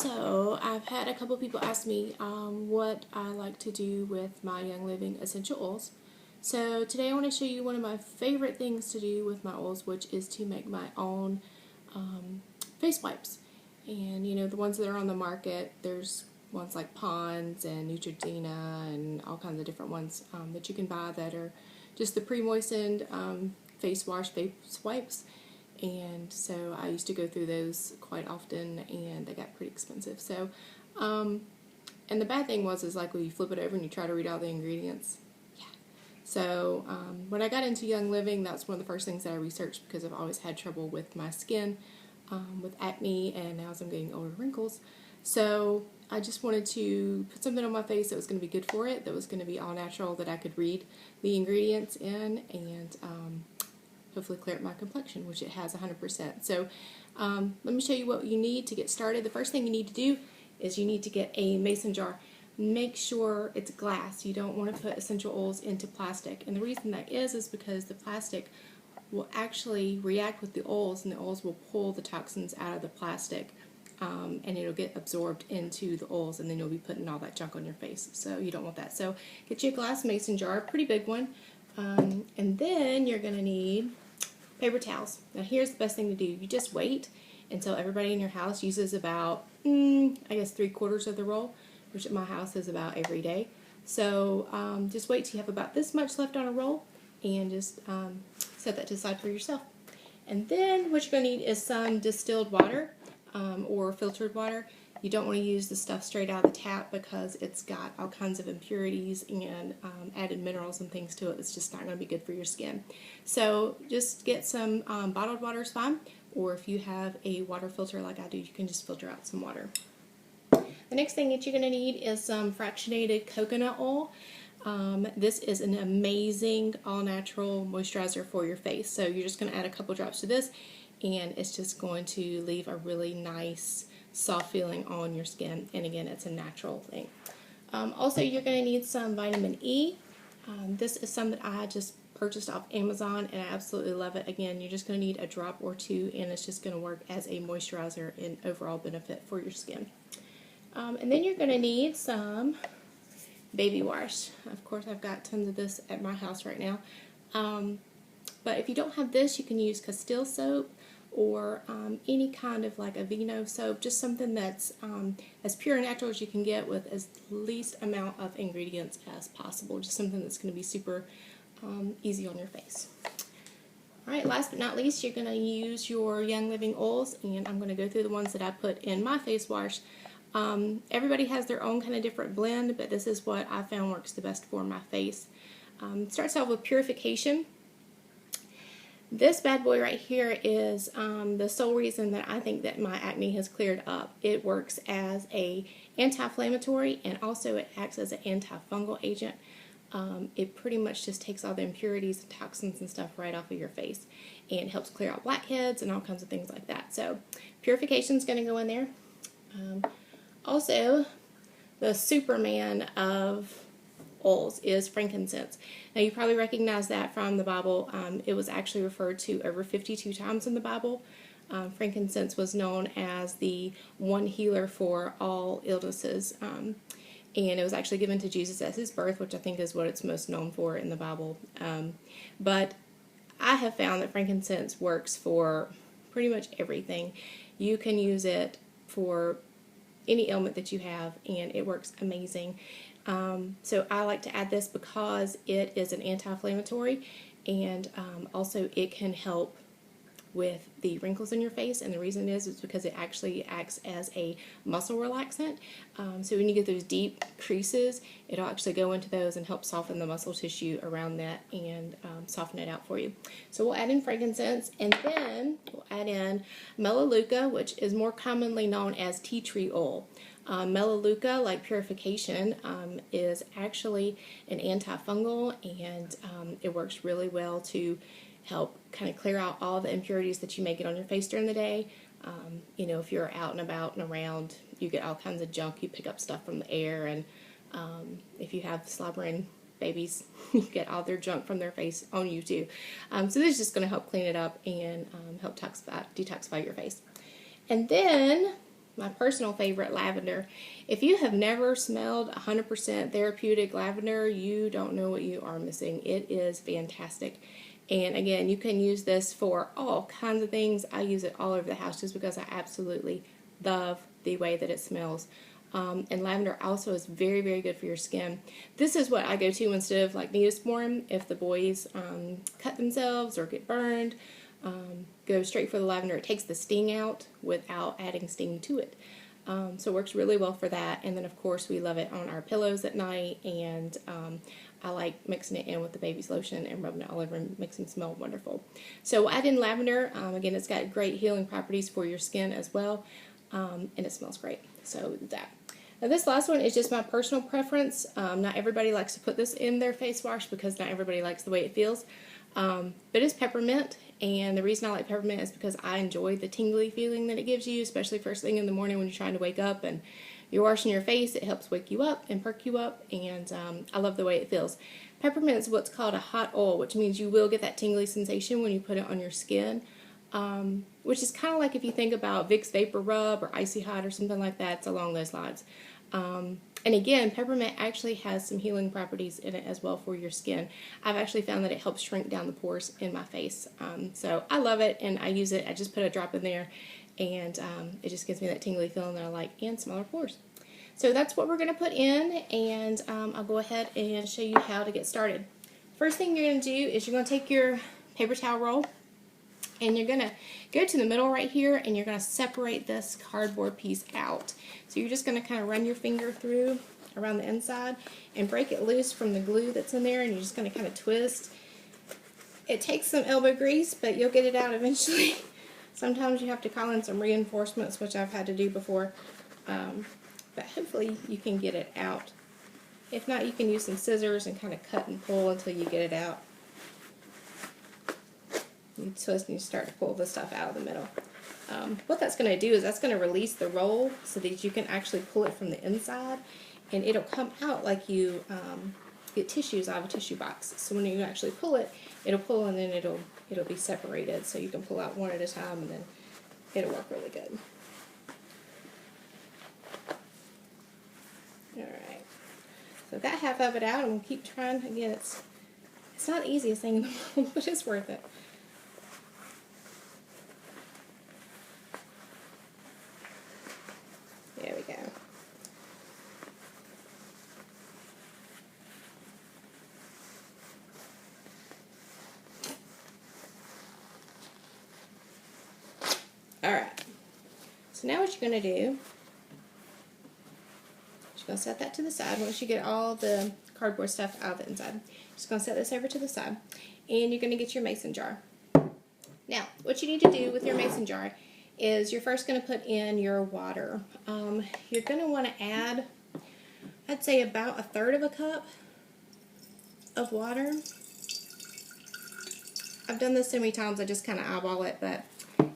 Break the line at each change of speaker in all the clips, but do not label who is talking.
So I've had a couple people ask me what I like to do with my Young Living essential oils. So today I want to show you one of my favorite things to do with my oils, which is to make my own face wipes. And you know, the ones that are on the market, there's ones like Pond's and Neutrogena and all kinds of different ones that you can buy that are just the pre-moistened face wipes. And so I used to go through those quite often, and they got pretty expensive. So, and the bad thing is like when you flip it over and you try to read all the ingredients. Yeah. So when I got into Young Living, that's one of the first things that I researched because I've always had trouble with my skin, with acne, and now as I'm getting older, wrinkles. So I just wanted to put something on my face that was going to be good for it, that was going to be all natural, that I could read the ingredients in, and hopefully clear up my complexion, which it has 100%. So let me show you what you need to get started. The first thing you need to do is you need to get a mason jar. Make sure it's glass. You don't want to put essential oils into plastic. And the reason that is because the plastic will actually react with the oils, and the oils will pull the toxins out of the plastic, and it'll get absorbed into the oils, and then you'll be putting all that junk on your face. So you don't want that. So get you a glass mason jar, a pretty big one, and then you're going to need paper towels. Now here's the best thing to do. You just wait until everybody in your house uses about, I guess 3/4 of the roll, which at my house is about every day. So just wait till you have about this much left on a roll, and just set that to the side for yourself. And then what you're going to need is some distilled water or filtered water. You don't want to use the stuff straight out of the tap because it's got all kinds of impurities and added minerals and things to it. It's just not going to be good for your skin. So just get some bottled water is fine, or if you have a water filter like I do, you can just filter out some water. The next thing that you're going to need is some fractionated coconut oil. This is an amazing all-natural moisturizer for your face. So you're just going to add a couple drops to this, and it's just going to leave a really nice soft feeling on your skin, and again, it's a natural thing. Also, you're going to need some vitamin E. This is some that I just purchased off Amazon, and I absolutely love it. Again, you're just going to need a drop or two, and it's just going to work as a moisturizer and overall benefit for your skin. And then you're going to need some baby wash. Of course, I've got tons of this at my house right now. But if you don't have this, you can use Castile soap, or any kind of like Aveeno soap, just something that's as pure and natural as you can get with as least amount of ingredients as possible. Just something that's going to be super easy on your face. Alright, last but not least, you're going to use your Young Living oils, and I'm going to go through the ones that I put in my face wash. Everybody has their own kind of different blend, but this is what I found works the best for my face. It starts off with purification. This bad boy right here is the sole reason that I think that my acne has cleared up. It works as a anti-inflammatory, and also it acts as an antifungal agent. It pretty much just takes all the impurities and toxins and stuff right off of your face, and helps clear out blackheads and all kinds of things like that. So purification is going to go in there. Also, the Superman of oils is frankincense. Now you probably recognize that from the Bible. It was actually referred to over 52 times in the Bible. Frankincense was known as the one healer for all illnesses, and it was actually given to Jesus at his birth, which I think is what it's most known for in the Bible. But I have found that frankincense works for pretty much everything. You can use it for any ailment that you have, and it works amazing. So I like to add this because it is an anti-inflammatory, and also it can help with the wrinkles in your face, and the reason is because it actually acts as a muscle relaxant. So when you get those deep creases, it'll actually go into those and help soften the muscle tissue around that, and soften it out for you. So we'll add in frankincense, and then we'll add in Melaleuca, which is more commonly known as tea tree oil. Melaleuca, like purification, is actually an antifungal, and it works really well to help kind of clear out all the impurities that you may get on your face during the day. You know, if you're out and about and around, you get all kinds of junk. You pick up stuff from the air, and if you have slobbering babies, you get all their junk from their face on you too. So this is just going to help clean it up and help detoxify your face. And then my personal favorite, lavender. If you have never smelled 100% therapeutic lavender, you don't know what you are missing. It is fantastic. And again, you can use this for all kinds of things. I use it all over the house just because I absolutely love the way that it smells. And lavender also is very, very good for your skin. This is what I go to instead of like Neosporin. If the boys cut themselves or get burned, go straight for the lavender. It takes the sting out without adding sting to it. So it works really well for that. And then of course we love it on our pillows at night, and I like mixing it in with the baby's lotion and rubbing it all over and makes them smell wonderful. So we'll add in lavender. Again, it's got great healing properties for your skin as well, and it smells great. So that. Now this last one is just my personal preference. Not everybody likes to put this in their face wash because not everybody likes the way it feels. But it's peppermint, and the reason I like peppermint is because I enjoy the tingly feeling that it gives you, especially first thing in the morning when you're trying to wake up and you're washing your face. It helps wake you up and perk you up, and I love the way it feels. Peppermint is what's called a hot oil, which means you will get that tingly sensation when you put it on your skin, which is kind of like if you think about Vicks Vapor Rub or Icy Hot or something like that. It's along those lines. And again, peppermint actually has some healing properties in it as well for your skin. I've actually found that it helps shrink down the pores in my face. So I love it, and I use it. I just put a drop in there, and it just gives me that tingly feeling that I like, and smaller pores. So that's what we're going to put in, and I'll go ahead and show you how to get started. First thing you're going to do is you're going to take your paper towel roll, and you're going to go to the middle right here, and you're going to separate this cardboard piece out. So you're just going to kind of run your finger through around the inside and break it loose from the glue that's in there, and you're just going to kind of twist. It takes some elbow grease, but you'll get it out eventually. Sometimes you have to call in some reinforcements, which I've had to do before, but hopefully you can get it out. If not, you can use some scissors and kind of cut and pull until you get it out. You twist and you start to pull the stuff out of the middle. What that's going to do is that's going to release the roll so that you can actually pull it from the inside, and it'll come out like you get tissues out of a tissue box. So when you actually pull it, it'll pull, and then it'll be separated, so you can pull out one at a time, and then it'll work really good. Alright, so got half of it out, and we'll keep trying. Again, it's not the easiest thing in the world, but it's worth it. There we go. Alright, so now what you're going to do, you're going to set that to the side. Once you get all the cardboard stuff out of the inside, just going to set this over to the side, and you're going to get your mason jar. Now, what you need to do with your mason jar is you're first going to put in your water. You're going to want to add, I'd say about 1/3 of a cup of water. I've done this so many times I just kind of eyeball it, but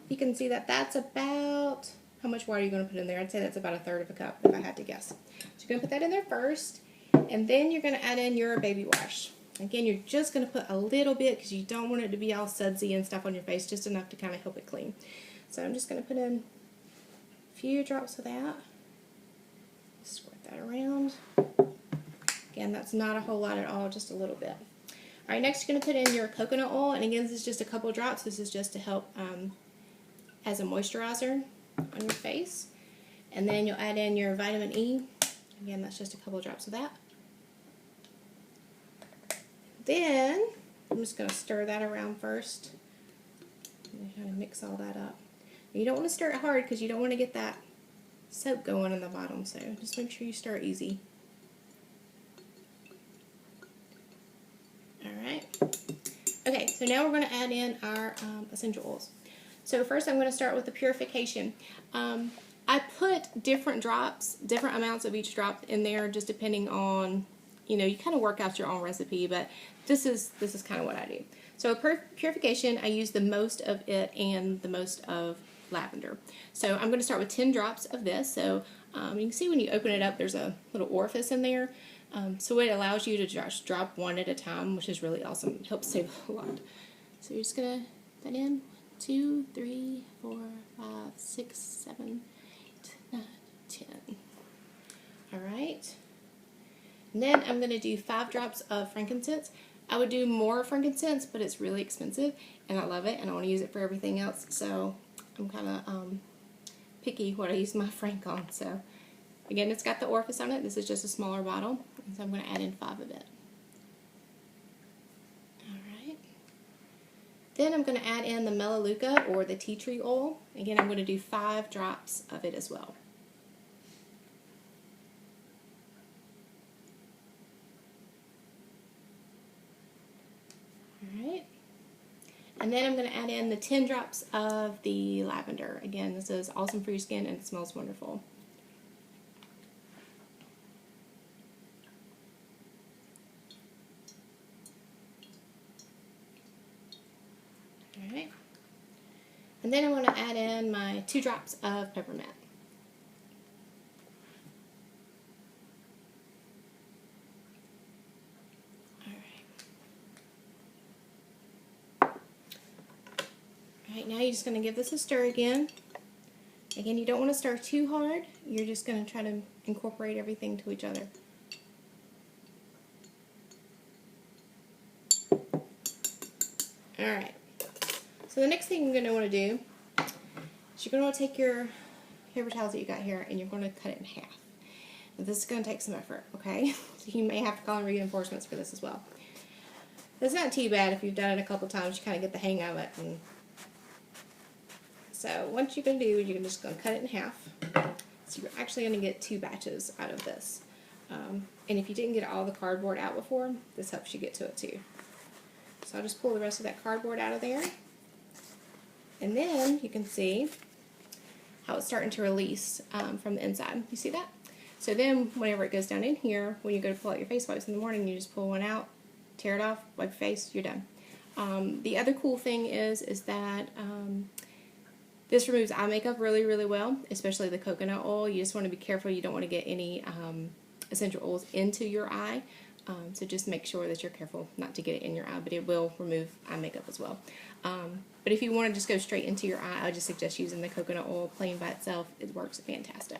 you can see that that's about, how much water are you going to put in there? I'd say that's about 1/3 of a cup if I had to guess. So you're going to put that in there first, and then you're going to add in your baby wash. Again, you're just going to put a little bit because you don't want it to be all sudsy and stuff on your face, just enough to kind of help it clean. So I'm just going to put in a few drops of that. Squirt that around. Again, that's not a whole lot at all, just a little bit. Alright, next you're going to put in your coconut oil, and again, this is just a couple drops. This is just to help as a moisturizer on your face. And then you'll add in your vitamin E. Again, that's just a couple drops of that. Then I'm just going to stir that around first. And kind of mix all that up. You don't want to stir it hard because you don't want to get that soap going in the bottom, so just make sure you stir easy. Alright. Okay, so now we're going to add in our essential oils. So first I'm going to start with the purification. I put different drops, different amounts of each drop in there, just depending on, you know, you kind of work out your own recipe, but this is kind of what I do. So purification, I use the most of it and the most of lavender. So I'm going to start with 10 drops of this. So you can see when you open it up, there's a little orifice in there. So it allows you to just drop one at a time, which is really awesome. It helps save a lot. So you're just going to put that in. 2, 3, 4, 5, 6, 7, 8, And then I'm going to do 5 drops of frankincense. I would do more frankincense, but it's really expensive, and I love it, and I want to use it for everything else, so I'm kind of picky what I use my frank on. So again, it's got the orifice on it. This is just a smaller bottle, and so I'm going to add in 5 of it. Alright. Then I'm going to add in the Melaleuca, or the tea tree oil. Again, I'm going to do 5 drops of it as well. Alright. And then I'm going to add in the 10 drops of the lavender. Again, this is awesome for your skin and it smells wonderful. Alright. And then I'm going to add in my 2 drops of peppermint. Alright, now you're just going to give this a stir again. Again, you don't want to stir too hard. You're just going to try to incorporate everything to each other. Alright, so the next thing you're going to want to do is you're going to want to take your paper towels that you got here and you're going to cut it in half. Now, this is going to take some effort, okay? So you may have to call in reinforcements for this as well. It's not too bad if you've done it a couple times. You kind of get the hang of it. And so what you're going to do is you're just going to cut it in half. So you're actually going to get 2 batches out of this. And if you didn't get all the cardboard out before, this helps you get to it too. So I'll just pull the rest of that cardboard out of there. And then you can see how it's starting to release from the inside. You see that? So then whenever it goes down in here, when you go to pull out your face wipes in the morning, you just pull one out, tear it off, wipe your face, you're done. The other cool thing is that this removes eye makeup really, really well, especially the coconut oil. You just want to be careful. You don't want to get any essential oils into your eye. So just make sure that you're careful not to get it in your eye, but it will remove eye makeup as well. But if you want to just go straight into your eye, I just suggest using the coconut oil plain by itself. It works fantastic.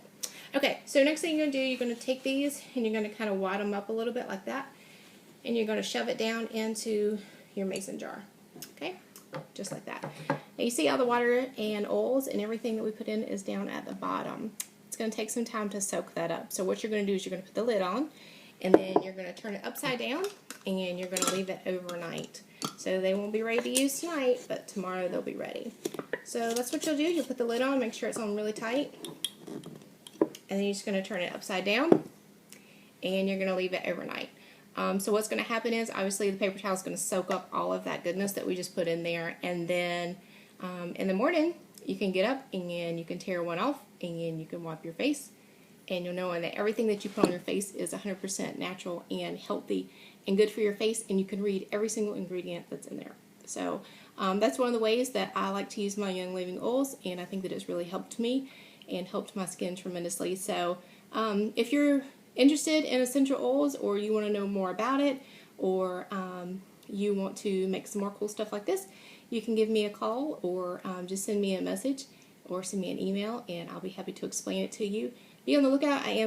Okay, so next thing you're going to do, you're going to take these and you're going to kind of wad them up a little bit like that. And you're going to shove it down into your mason jar. Okay, just like that. Now you see how the water and oils and everything that we put in is down at the bottom. It's going to take some time to soak that up. So what you're going to do is you're going to put the lid on, and then you're going to turn it upside down, and you're going to leave it overnight. So they won't be ready to use tonight, but tomorrow they'll be ready. So that's what you'll do. You'll put the lid on, make sure it's on really tight, and then you're just going to turn it upside down, and you're going to leave it overnight. So what's going to happen is, obviously, the paper towel is going to soak up all of that goodness that we just put in there, and then in the morning, you can get up and you can tear one off, and you can wipe your face, and you'll know that everything that you put on your face is 100% natural and healthy and good for your face, and you can read every single ingredient that's in there. So that's one of the ways that I like to use my Young Living oils, and I think that it's really helped me and helped my skin tremendously. So if you're interested in essential oils, or you want to know more about it, or you want to make some more cool stuff like this, you can give me a call, or just send me a message or send me an email, and I'll be happy to explain it to you. Be on the lookout. I am